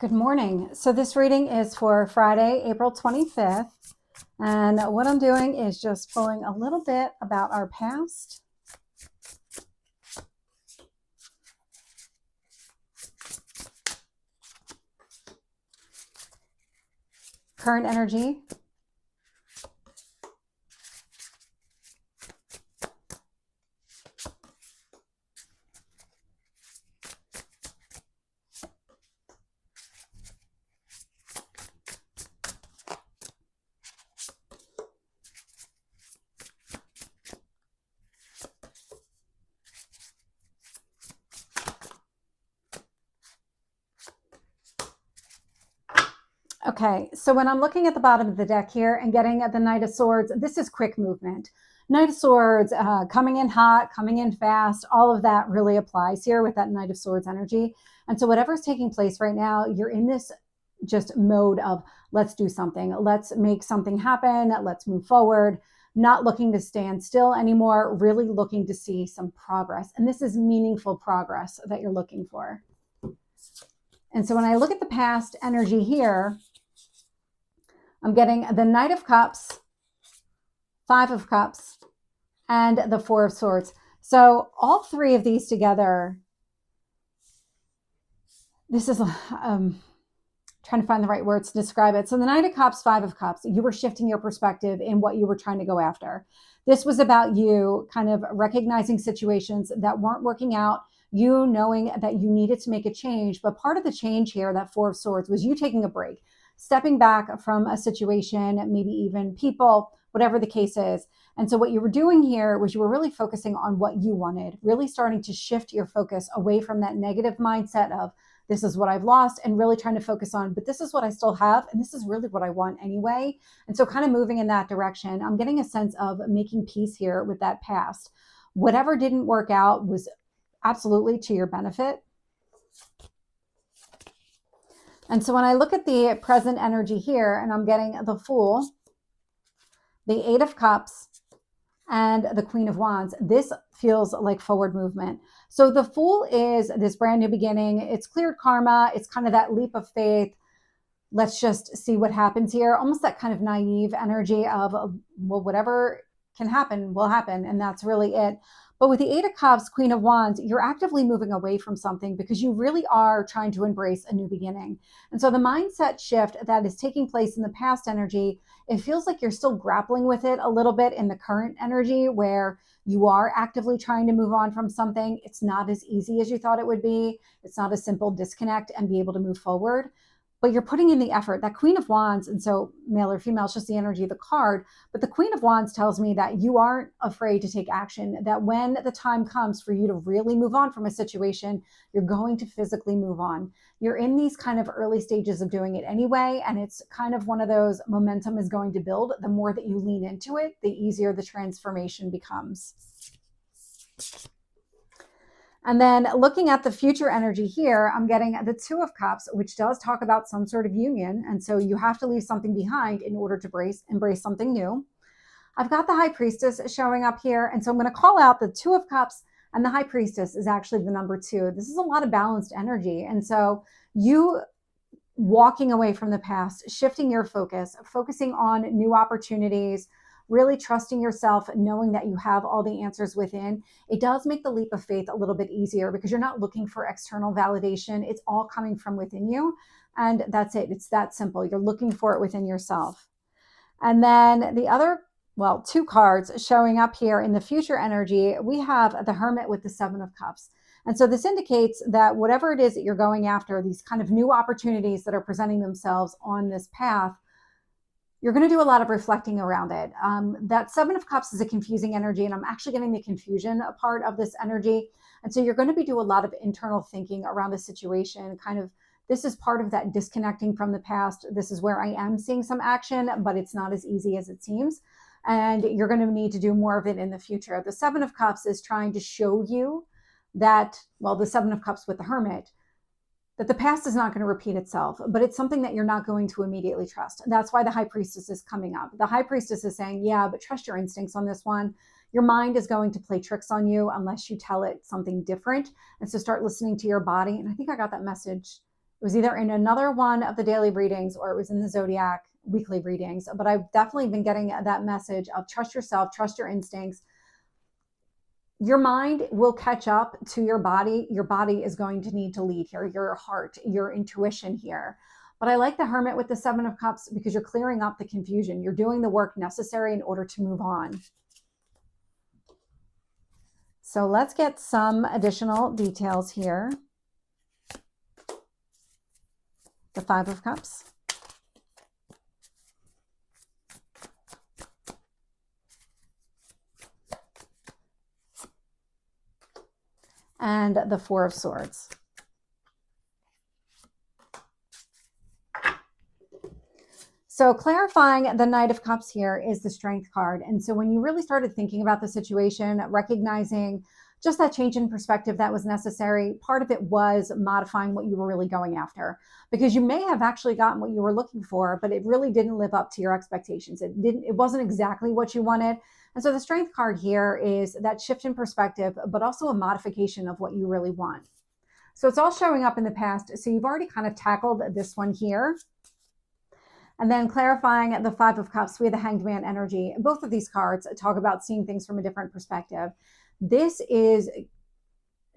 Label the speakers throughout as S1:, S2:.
S1: Good morning. So this reading is for Friday, April 25th. And what I'm doing is just pulling a little bit about our past, current energy, Okay, so when I'm looking at the bottom of the deck here and getting at the Knight of Swords, this is quick movement. Knight of Swords, coming in hot, coming in fast, all of that really applies here with that Knight of Swords energy. And so whatever's taking place right now, you're in this just mode of let's do something. Let's make something happen. Let's move forward. Not looking to stand still anymore, really looking to see some progress. And this is meaningful progress that you're looking for. And so when I look at the past energy here, I'm getting the Knight of Cups, Five of Cups, and the Four of Swords. So all three of these together, this is trying to find the right words to describe it. So the Knight of Cups, Five of Cups, you were shifting your perspective in what you were trying to go after. This was about you kind of recognizing situations that weren't working out, you knowing that you needed to make a change. But part of the change here, that Four of Swords, was you taking a break, stepping back from a situation, maybe even people, whatever the case is. And so what you were doing here was you were really focusing on what you wanted, really starting to shift your focus away from that negative mindset of this is what I've lost and really trying to focus on, but this is what I still have. And this is really what I want anyway. And so kind of moving in that direction, I'm getting a sense of making peace here with that past. Whatever didn't work out was absolutely to your benefit. And so when I look at the present energy here, and I'm getting the Fool, the Eight of Cups, and the Queen of Wands, this feels like forward movement. So the Fool is this brand new beginning. It's cleared karma. It's kind of that leap of faith. Let's just see what happens here. Almost that kind of naive energy of, well, whatever can happen will happen. And that's really it. But with the Eight of Cups, Queen of Wands, you're actively moving away from something because you really are trying to embrace a new beginning. And so the mindset shift that is taking place in the past energy, it feels like you're still grappling with it a little bit in the current energy where you are actively trying to move on from something. It's not as easy as you thought it would be. It's not a simple disconnect and be able to move forward. But you're putting in the effort. That Queen of Wands, and so male or female, it's just the energy of the card. But the Queen of Wands tells me that you aren't afraid to take action, that when the time comes for you to really move on from a situation, you're going to physically move on. You're in these kind of early stages of doing it anyway. And it's kind of one of those momentum is going to build. The more that you lean into it, the easier the transformation becomes. And then looking at the future energy here, I'm getting the Two of Cups, which does talk about some sort of union. And so you have to leave something behind in order to embrace something new. I've got the High Priestess showing up here. And so I'm going to call out the Two of Cups, and the High Priestess is actually the number 2. This is a lot of balanced energy. And so you walking away from the past, shifting your focus, focusing on new opportunities, really trusting yourself, knowing that you have all the answers within, it does make the leap of faith a little bit easier because you're not looking for external validation. It's all coming from within you. And that's it. It's that simple. You're looking for it within yourself. And then the other, 2 cards showing up here in the future energy, we have the Hermit with the Seven of Cups. And so this indicates that whatever it is that you're going after, these kind of new opportunities that are presenting themselves on this path, you're going to do a lot of reflecting around it. That Seven of Cups is a confusing energy, and I'm actually getting the confusion a part of this energy. And so you're going to be doing a lot of internal thinking around the situation. Kind of, this is part of that disconnecting from the past. This is where I am seeing some action, but it's not as easy as it seems. And you're going to need to do more of it in the future. The Seven of Cups is trying to show you that, the Seven of Cups with the Hermit, that the past is not going to repeat itself, but it's something that you're not going to immediately trust. That's why the High Priestess is coming up. The High Priestess is saying, yeah, but trust your instincts on this one. Your mind is going to play tricks on you unless you tell it something different. And so start listening to your body. And I think I got that message It was either in another one of the daily readings or it was in the Zodiac weekly readings. But I've definitely been getting that message of trust yourself, trust your instincts. Your mind will catch up to your body. Your body is going to need to lead here, your heart, your intuition here. But I like the Hermit with the Seven of Cups because you're clearing up the confusion. You're doing the work necessary in order to move on. So let's get some additional details here. The Five of Cups. And the Four of Swords. So clarifying the Knight of Cups here is the Strength card. And so when you really started thinking about the situation, recognizing just that change in perspective that was necessary, part of it was modifying what you were really going after. Because you may have actually gotten what you were looking for, but it really didn't live up to your expectations. It wasn't exactly what you wanted. And so the Strength card here is that shift in perspective, but also a modification of what you really want. So it's all showing up in the past. So you've already kind of tackled this one here. And then clarifying the Five of Cups, we have the Hanged Man energy. Both of these cards talk about seeing things from a different perspective. This is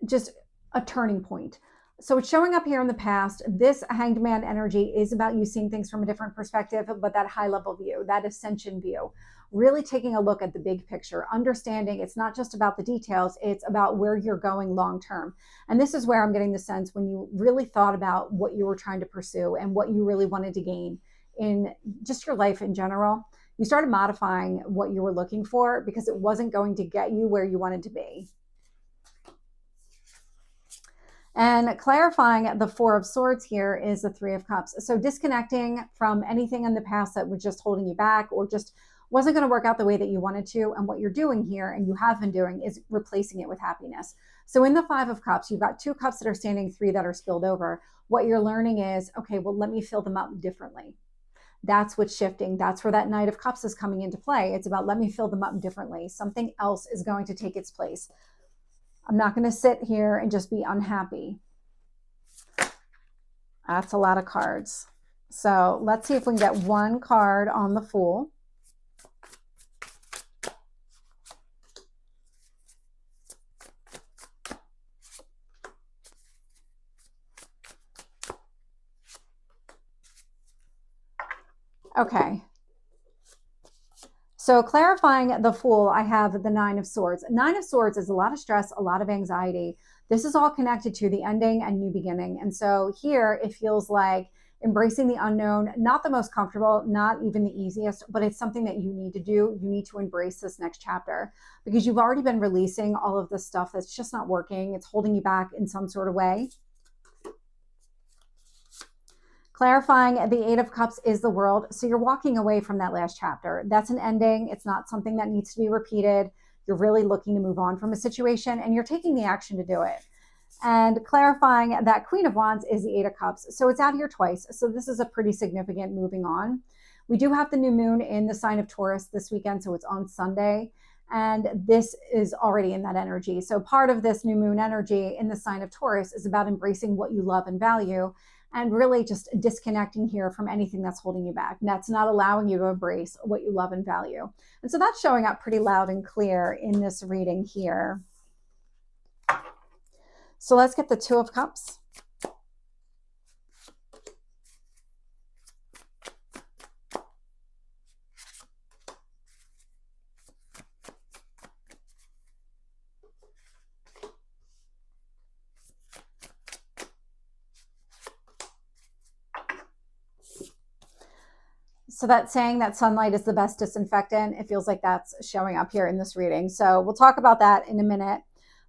S1: just a turning point. So it's showing up here in the past. This Hanged Man energy is about you seeing things from a different perspective, but that high level view, that ascension view, really taking a look at the big picture, understanding it's not just about the details, it's about where you're going long term. And this is where I'm getting the sense when you really thought about what you were trying to pursue and what you really wanted to gain in just your life in general, you started modifying what you were looking for because it wasn't going to get you where you wanted to be. And clarifying the Four of Swords here is the Three of Cups. So disconnecting from anything in the past that was just holding you back or just wasn't going to work out the way that you wanted to. And what you're doing here, and you have been doing, is replacing it with happiness. So in the Five of Cups, you've got two cups that are standing, three that are spilled over. What you're learning is, okay, well, let me fill them up differently. That's what's shifting. That's where that Knight of Cups is coming into play. It's about, let me fill them up differently. Something else is going to take its place. I'm not going to sit here and just be unhappy. That's a lot of cards. So let's see if we can get one card on the Fool. Okay. So clarifying the Fool, I have the Nine of Swords. Nine of Swords is a lot of stress, a lot of anxiety. This is all connected to the ending and new beginning. And so here it feels like embracing the unknown, not the most comfortable, not even the easiest, but it's something that you need to do. You need to embrace this next chapter because you've already been releasing all of the stuff that's just not working. It's holding you back in some sort of way. Clarifying the Eight of Cups is the World. So you're walking away from that last chapter. That's an ending. It's not something that needs to be repeated. You're really looking to move on from a situation and you're taking the action to do it. And clarifying that Queen of Wands is the Eight of Cups. So it's out here twice. So this is a pretty significant moving on. We do have the new moon in the sign of Taurus this weekend. So it's on Sunday. And this is already in that energy. So part of this new moon energy in the sign of Taurus is about embracing what you love and value and really just disconnecting here from anything that's holding you back. That's not allowing you to embrace what you love and value. And so that's showing up pretty loud and clear in this reading here. So let's get the Two of Cups. So that's saying that sunlight is the best disinfectant. It feels like that's showing up here in this reading. So we'll talk about that in a minute.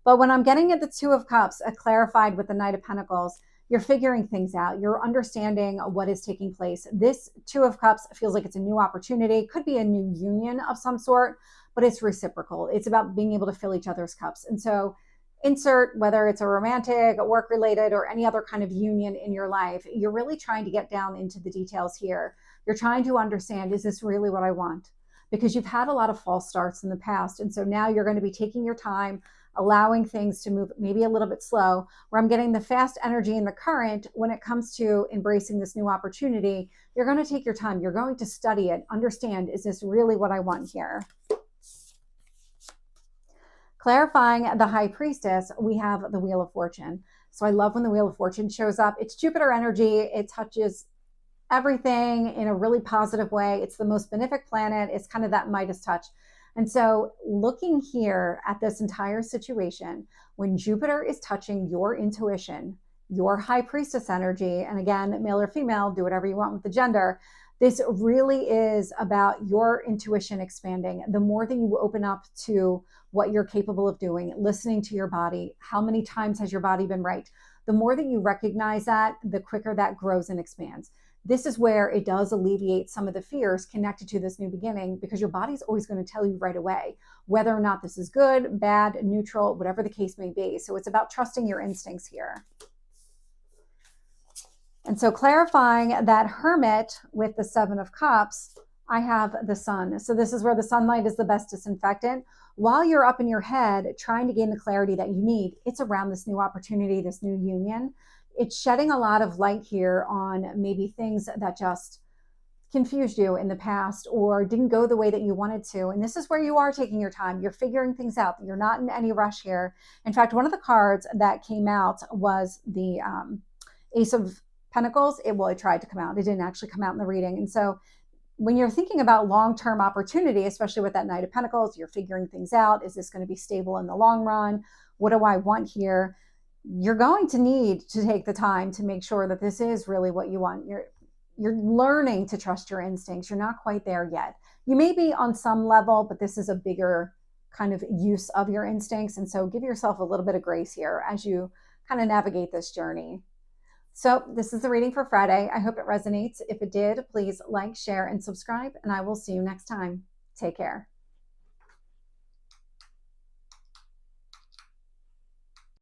S1: But when I'm getting at the Two of Cups, clarified with the Knight of Pentacles, you're figuring things out. You're understanding what is taking place. This Two of Cups feels like it's a new opportunity. Could be a new union of some sort, but it's reciprocal. It's about being able to fill each other's cups. And so insert whether it's a romantic, a work-related, or any other kind of union in your life, you're really trying to get down into the details here. You're trying to understand, is this really what I want? Because you've had a lot of false starts in the past. And so now you're going to be taking your time, allowing things to move maybe a little bit slow, where I'm getting the fast energy in the current when it comes to embracing this new opportunity. You're going to take your time. You're going to study it, understand, is this really what I want here? Clarifying the High Priestess, we have the Wheel of Fortune. So I love when the Wheel of Fortune shows up. It's Jupiter energy. It touches everything in a really positive way. It's the most benefic planet. It's kind of that Midas touch. And so looking here at this entire situation, when Jupiter is touching your intuition, your High Priestess energy, and again, male or female, do whatever you want with the gender, this really is about your intuition expanding. The more that you open up to what you're capable of doing, listening to your body, how many times has your body been right? The more that you recognize that, the quicker that grows and expands. This is where it does alleviate some of the fears connected to this new beginning, because your body's always going to tell you right away whether or not this is good, bad, neutral, whatever the case may be. So it's about trusting your instincts here. And so clarifying that Hermit with the Seven of Cups, I have the Sun. So this is where the sunlight is the best disinfectant. While you're up in your head trying to gain the clarity that you need, it's around this new opportunity, this new union. It's shedding a lot of light here on maybe things that just confused you in the past or didn't go the way that you wanted to. And this is where you are taking your time. You're figuring things out. You're not in any rush here. In fact, one of the cards that came out was the Ace of Pentacles. It tried to come out. It didn't actually come out in the reading. And so when you're thinking about long-term opportunity, especially with that Knight of Pentacles, you're figuring things out. Is this going to be stable in the long run? What do I want here? You're going to need to take the time to make sure that this is really what you want. You're learning to trust your instincts. You're not quite there yet. You may be on some level, but this is a bigger kind of use of your instincts. And so give yourself a little bit of grace here as you kind of navigate this journey. So this is the reading for Friday. I hope it resonates. If it did, please like, share, and subscribe, and I will see you next time. Take care.